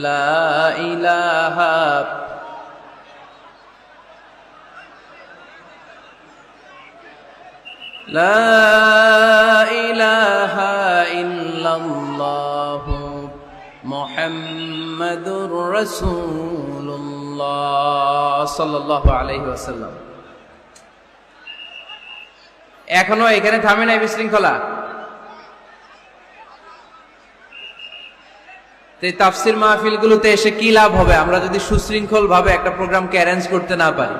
লা ইলাহা লা ইলাহা ইল্লাল্লাহু মুহাম্মাদুর রাসূলুল্লাহ সাল্লাল্লাহু আলাইহি ওয়াসাল্লাম। এখনো এখানে থামে নাই বিশৃঙ্খলা। এই তাফসির মাহফিলগুলোতে এসে কি লাভ হবে আমরা যদি সুশৃঙ্খল ভাবে একটা প্রোগ্রামকে অ্যারেঞ্জ করতে না পারি?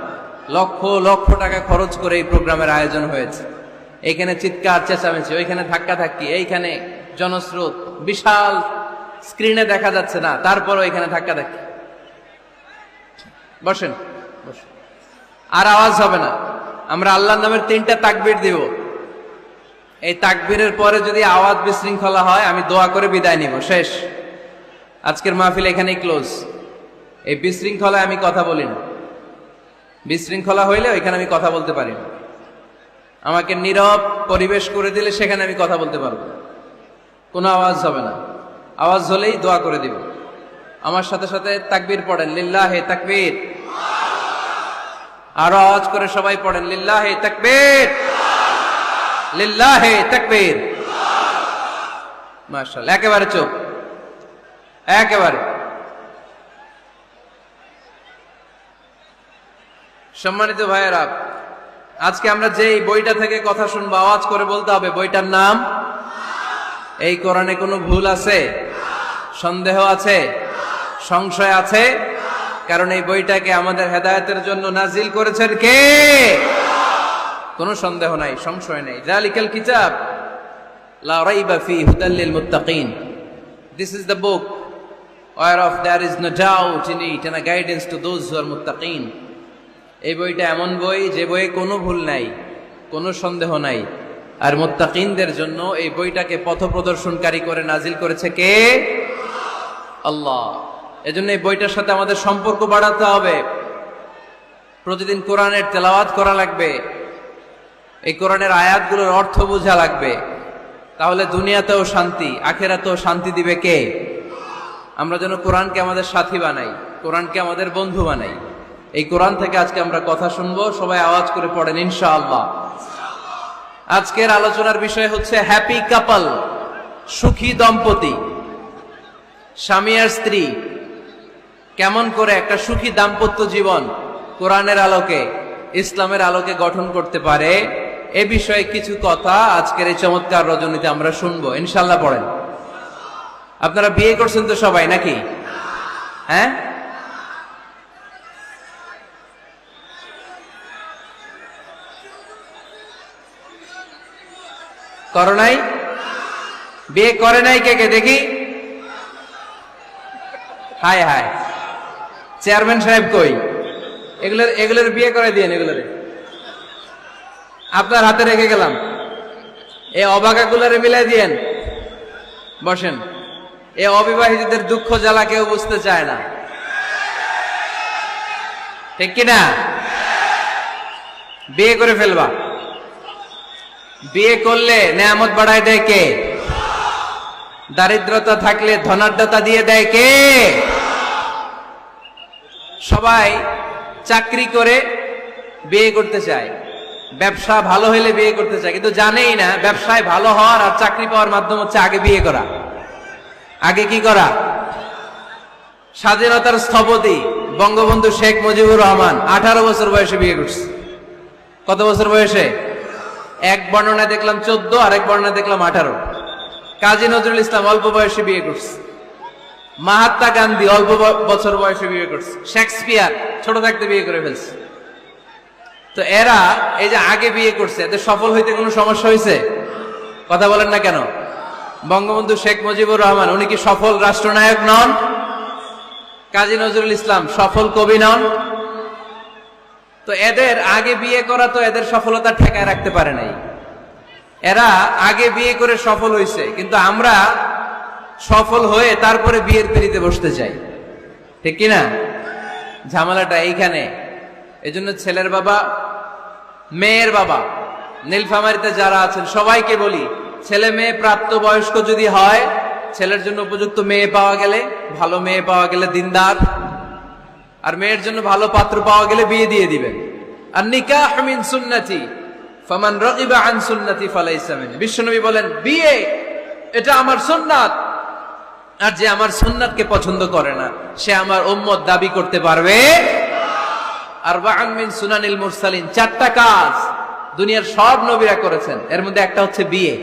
লক্ষ লক্ষ টাকা খরচ করে এই প্রোগ্রামের আয়োজন হয়েছে। এইখানে চিৎকার চেঁচামেচি, ওইখানে ধাক্কাধাক্কি, এইখানে জনস্রোত, বিশাল স্ক্রিনে দেখা যাচ্ছে না, তারপরও এখানে ধাক্কাধাক্কি। বসেন বসেন, আর আওয়াজ হবে না। আমরা আল্লাহর নামের 3টা তাকবীর দিব। এই তাকবীরের পরে যদি আওয়াজ বিশৃঙ্খলা হয় আমি দোয়া করে বিদায় নিব। শেষ, আজকের মাহফিল এখানেই ক্লোজ। এই বিশৃঙ্খলায় আমি কথা বলি না। বিশৃঙ্খলা হইলে ওইখানে আমি কথা বলতে পারি না। আমাকে নীরব পরিবেশ করে দিলে সেখানে আমি কথা বলতে পারবো। কোনো আওয়াজ হবে না। আওয়াজ হলেই দোয়া করে দিব। আমার সাথে সাথে তাকবীর পড়েন, লিল্লাহে তাকবীর। আরো আওয়াজ করে সবাই পড়েন, লিল্লাহে তাকবীর, লিল্লাহে তাকবীর। মাশাআল্লাহ, একেবারে চুপ, একেবারে। সম্মানিত ভাইয়েরা, আজকে আমরা যে বইটা থেকে কথা শুনবো আওয়াজ করে বলতে হবে বইটার নাম। এই কোরআনে কোনো ভুল আছে? সন্দেহ আছে? সংশয় আছে? কারণ এই বইটাকে আমাদের হেদায়েতের জন্য নাজিল করেছেন কে? কোনো সন্দেহ নাই, সংশয় নাই। যালিকাল কিতাব লা রাইবা ফি হুদাল লিল মুত্তাকিন। This is the book whereof there is no doubt in it and a guidance to those who are muttaqin. এই বইটা এমন বই যে বইয়ে কোনো ভুল নাই, কোনো সন্দেহ নাই। আর মুত্তাকিনদের জন্য এই বইটাকে পথপ্রদর্শনকারী করে নাজিল করেছে কে? আল্লাহ। এজন্য এই বইটার সাথে আমাদের সম্পর্ক বাড়াতে হবে। প্রতিদিন কোরআনের তেলাওয়াত করা লাগবে। এই কোরআনের আয়াতগুলোর অর্থ বোঝা লাগবে। তাহলে দুনিয়াতেও শান্তি, আখিরাতেও শান্তি দিবে কে? আমরা যেন কোরআনকে আমাদের সাথী বানাই, কোরআনকে আমাদের বন্ধু বানাই। এই কোরআন থেকে আজকে আমরা কথা শুনবো। সবাই আওয়াজ করে পড়েন ইনশাআল্লাহ। আজকের আলোচনার বিষয় হচ্ছে হ্যাপি কাপল, সুখী দম্পতি। স্বামী আর স্ত্রী কেমন করে একটা সুখী দাম্পত্য জীবন কোরআনের আলোকে, ইসলামের আলোকে গঠন করতে পারে, এ বিষয়ে কিছু কথা আজকের এই চমৎকার রজনীতে আমরা শুনবো ইনশাআল্লাহ। পড়েন। আপনারা বিয়ে করছেন তো সবাই নাকি? হ্যাঁ, করো নাই? বিয়ে করে নাই কে কে দেখি? হায় হায়, চেয়ারম্যান সাহেব কই? এগুলোর বিয়ে করে দিয়েন। এগুলোর আপনার হাতে রেখে গেলাম। এই অবাকাগুলোরে মিলাই দিয়েন। বসেন। এই অবিবাহিতদের দুঃখ জ্বালা কেউ বুঝতে চায় না, ঠিক কিনা? বিয়ে করে ফেলবা। বিয়ে করলে নেয়ামত বাড়ায় দেয় কে? দারিদ্রতা থাকলে ধনাঢ্যতা দিয়ে দেয় কে? সবাই চাকরি করে বিয়ে করতে চায়, ব্যবসা ভালো হইলে বিয়ে করতে চায়, কিন্তু জানেই না ব্যবসায় ভালো হওয়ার আর চাকরি পাওয়ার মাধ্যম হচ্ছে আগে বিয়ে করা। আগে কি করা? স্বাধীনতার স্থপতি বঙ্গবন্ধু শেখ মুজিবুর রহমান 18 বছর বয়সে বিয়ে করছে। কত বছর বয়সে? এক বর্ণনায় দেখলাম 14, আর এক বর্ণনায় দেখলাম 18। কাজী নজরুল ইসলাম অল্প বয়সে বিয়ে করছে। মহাত্মা গান্ধী অল্প বছর বয়সে বিয়ে করছে। শেক্সপিয়ার ছোট থাকতে বিয়ে করে ফেলছে। তো এরা এই যে আগে বিয়ে করছে, এদের সফল হইতে কোনো সমস্যা হয়েছে? কথা বলেন না কেন? বঙ্গবন্ধু শেখ মুজিবুর রহমান উনি কি সফল রাষ্ট্রনায়ক নন? কাজী নজরুল ইসলাম সফল কবি নন? তো এদের আগে বিয়ে করা তো এদের সফলতা ঠেকায় রাখতে পারে নাই। এরা আগে বিয়ে করে সফল হয়েছে, কিন্তু আমরা সফল হয়ে তারপরে বিয়ের পিড়িতে বসতে চাই, ঠিক কিনা? ঝামেলাটা এইখানে। এজন্য ছেলের বাবা, মেয়ের বাবা, নীলফামারীতে যারা আছেন সবাইকে বলি, ছেলে মেয়ে প্রাপ্ত বয়স্ক যদি হয় ছেলের জন্য উপযুক্ত মেয়ে পাওয়া গেলে, ভালো মেয়ে পাওয়া গেলে দিনদার, আর মেয়ের জন্য ভালো পাত্র পাওয়া গেলে বিয়ে দিয়ে দিবেন। আর নিকাহ মিন সুন্নতি ফামান রাগিবা আন সুন্নতি ফালাইসা মিননি। বিশ্বনবী বলেন, বিয়ে এটা আমার সুন্নাত, আর যে আমার সুন্নাতকে পছন্দ করে না সে আমার উম্মত দাবি করতে পারবে। আরবাআন মিন সুনানিল মুরসালিন, 4টা কাজ দুনিয়ার সব নবীরা করেছেন, এর মধ্যে একটা হচ্ছে বিয়ে।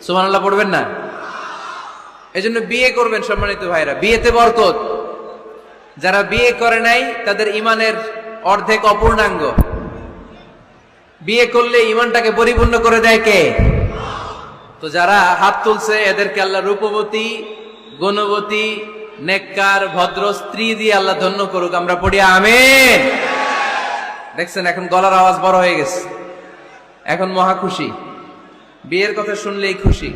সুবহানাল্লাহ পড়বেন না? এজন্য বিয়ে করবেন সম্মানিত ভাইরা, বিয়েতে বরকত। যারা বিয়ে করে নাই তাদের ঈমানের অর্ধেক অপূর্ণাঙ্গ। বিয়ে করলে ঈমানটাকে পরিপূর্ণ করে দেয় কে? তো যারা হাত তুলছে এদেরকে আল্লাহ রূপবতী, গুণবতী, নেককার, ভদ্র স্ত্রী দিয়ে আল্লাহ ধন্য করুক। আমরা পড়ি আমিন। দেখছেন এখন গলার আওয়াজ বড় হয়ে গেছে, এখন মহা খুশি, বিয়ের কথা শুনলেই খুশি।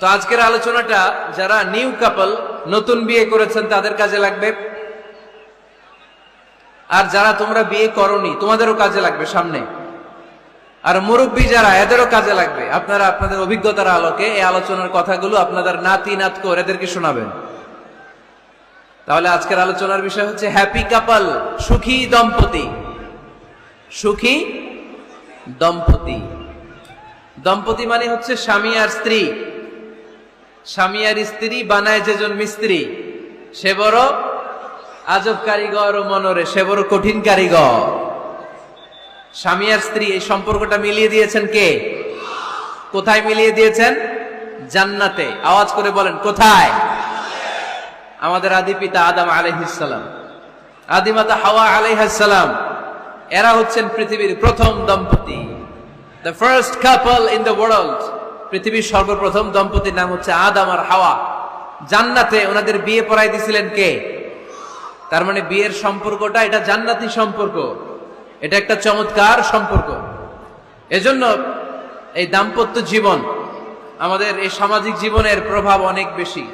তো আজকের আলোচনাটা যারা নিউ কাপল, নতুন বিয়ে করেছেন তাদের কাজে লাগবে, আর যারা তোমরা বিয়ে করোনি তোমাদেরও কাজে লাগবে সামনে, আর মুরব্বী যারা এদেরও কাজে লাগবে। আপনারা আপনাদের অভিজ্ঞতার আলোকে এই আলোচনার কথাগুলো আপনাদের নাতি নাতকো এদেরকে শোনাবেন। তাহলে আজকের আলোচনার বিষয় হচ্ছে হ্যাপি কাপল, সুখী দম্পতি। সুখী দম্পতি, দম্পতি মানে হচ্ছে স্বামী আর স্ত্রী। স্বামী আর স্ত্রী বানায় যেজন মিস্ত্রি, সে বড় আজব কারিগর, ও মনরে সে বড় কঠিন কারিগর। স্বামী আর স্ত্রী এই সম্পর্কটা মিলিয়ে দিয়েছেন কে? কোথায় মিলিয়ে দিয়েছেন? জান্নাতে। আওয়াজ করে বলেন কোথায়? আমাদের আদি পিতা আদম আলাইহিস সালাম, আদিমাতা হাওয়া আলাইহিস সালাম, এরা হচ্ছেন পৃথিবীর প্রথম দম্পতি, the first couple in the world. পৃথিবীর সর্বপ্রথম দম্পতির নাম হচ্ছে আদম আর হাওয়া। জান্নাতে ওনাদের বিয়ে পড়াই দিয়েছিলেন কে? তার মানে বিয়ের সম্পর্কটা এটা জান্নাতি সম্পর্ক, এটা একটা চমৎকার সম্পর্ক। এজন্য এই দাম্পত্য জীবন, আমাদের এই সামাজিক জীবনের প্রভাব অনেক বেশি।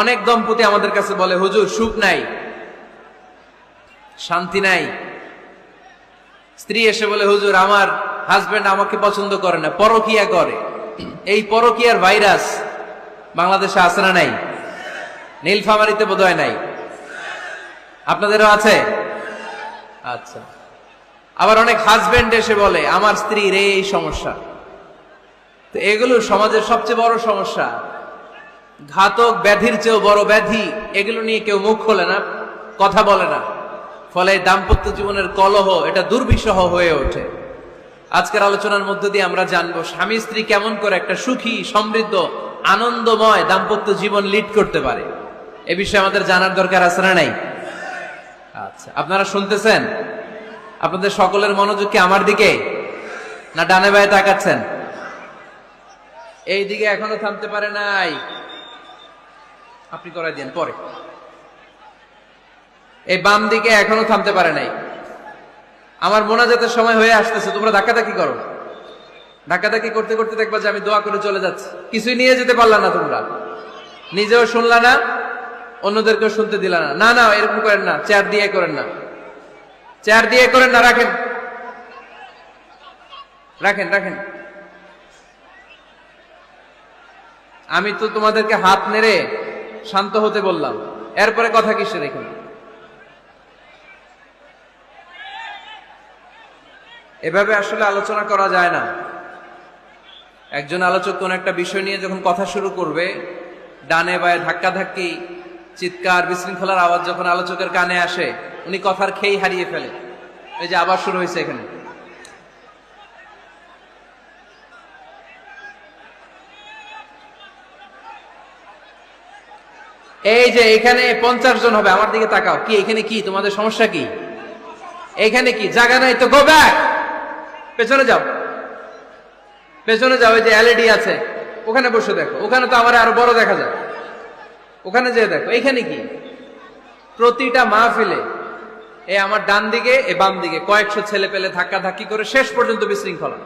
অনেক দম্পতি আমাদের কাছে বলে, হুজুর সুখ নাই, শান্তি নাই। স্ত্রী এসে বলে, হুজুর আমার হাজবেন্ড আমাকে পছন্দ করে না, পরকিয়া করে। এই পরকিয়ার ভাইরাস বাংলাদেশে আছে না নাই? নীলফামারীতে বোধহয় নাই, আপনাদেরও আছে? আচ্ছা। আবার অনেক হাজবেন্ড এসে বলে, আমার স্ত্রীর এই সমস্যা। তো এগুলো সমাজের সবচেয়ে বড় সমস্যা, ঘাতক ব্যাধির চেয়েও বড় ব্যাধি। এগুলো নিয়ে কেউ মুখ খোলে না, কথা বলে না, ফলে দাম্পত্য জীবনের কলহ এটা দুর্বিষহ হয়ে ওঠে। আজকের আলোচনার মধ্য দিয়ে আমরা জানবো স্বামী স্ত্রী কেমন করে একটা সুখী, সমৃদ্ধ, আনন্দময় দাম্পত্য জীবন লিড করতে পারে। এ বিষয়ে আমাদের জানার দরকার আছে না নাই? আচ্ছা, আপনারা শুনতেছেন? আপনাদের সকলের মনোযোগ কি আমার দিকে, না ডানে বায়ে তাকাচ্ছেন? এই দিকে এখনো থামতে পারে নাই, আপনি করাই দেন পরে। এই বাম দিকে এখনো থামতে পারে নাই। আমার মোনাজাতের সময় হয়ে আসতেছে, তোমরা ধাক্কাধাক্কি করো। ধাক্কাধাক্কি করতে করতে দেখবা যে আমি দোয়া করে চলে যাচ্ছি, কিছুই নিয়ে যেতে পারলা না, তোমরা নিজেও শুনলা না, অন্যদেরকেও শুনতে দিলা না। না না, এরকম করেন না, চেয়ার দিয়ে করেন না, চেয়ার দিয়ে করেন না, রাখেন রাখেন রাখেন। আমি তো তোমাদেরকে হাত নেড়ে শান্ত হতে বললাম, এরপরে কথা কিসের এখানে? এভাবে আসলে আলোচনা করা যায় না। একজন আলোচক কোন একটা বিষয় নিয়ে যখন কথা শুরু করবে, ডানে বায়ে ধাক্কাধাক্কি, চিৎকার, বিশৃঙ্খলার আওয়াজ যখন আলোচকের কানে আসে, উনি কথার খেই হারিয়ে ফেলে। এই যে আবার শুরু হয়েছে এখানে। এই যে এখানে 50 জন হবে, আমার দিকে তাকাও। কি এখানে কি তোমাদের সমস্যা কি? এখানে কি জায়গা নাই? তো গো ব্যাক, পেছনে যাও, পেছনে যাও। এই যে এলইডি আছে ওখানে বসে দেখো, ওখানে তো আমার আরো বড় দেখা যায়, ওখানে যেয়ে দেখো। এইখানে কি? প্রতিটা মাহফিলে এই আমার ডান দিকে এ বাম দিকে কয়েকশো ছেলে পেলে ধাক্কা ধাক্কি করে শেষ পর্যন্ত বিশৃঙ্খলা।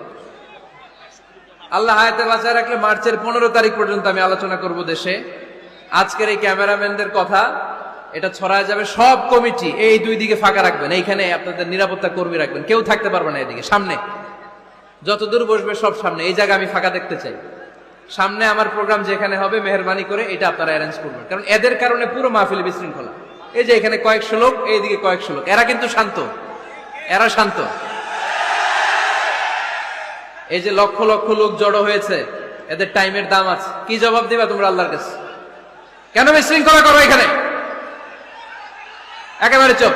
আল্লাহ হায়াতে বাঁচায় রাখলে মার্চের 15 তারিখ পর্যন্ত আমি আলোচনা করব দেশে। আজকের এই ক্যামেরাম্যানদের কথা এটা ছড়ায় যাবে সব কমিটি। এই দুই দিকে ফাঁকা রাখবেন, এইখানে আপনাদের নিরাপত্তা কর্মী রাখবেন, কেউ থাকতে পারবে না এদিকে। সামনে যত দূর বসবে সব সামনে, এই জায়গা আমি ফাঁকা দেখতে চাই। সামনে আমার প্রোগ্রাম যেখানে হবে মেহরবানি করে এটা আপনারা অ্যারেঞ্জ করবেন, কারণ এদের কারণে পুরো মাহফিল বিশৃঙ্খলা। এই যে এখানে কয়েকশো লোক, এইদিকে কয়েকশো লোক, এরা কিন্তু শান্ত, এরা শান্ত। এই যে লক্ষ লক্ষ লোক জড়ো হয়েছে, এদের টাইমের দাম আছে। কি জবাব দিবা তোমরা আল্লাহর কাছে? কেন বিশৃঙ্খলা করো এখানে? একেবারে চুপ,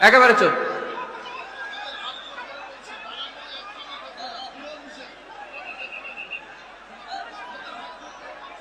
একেবারে চুপ।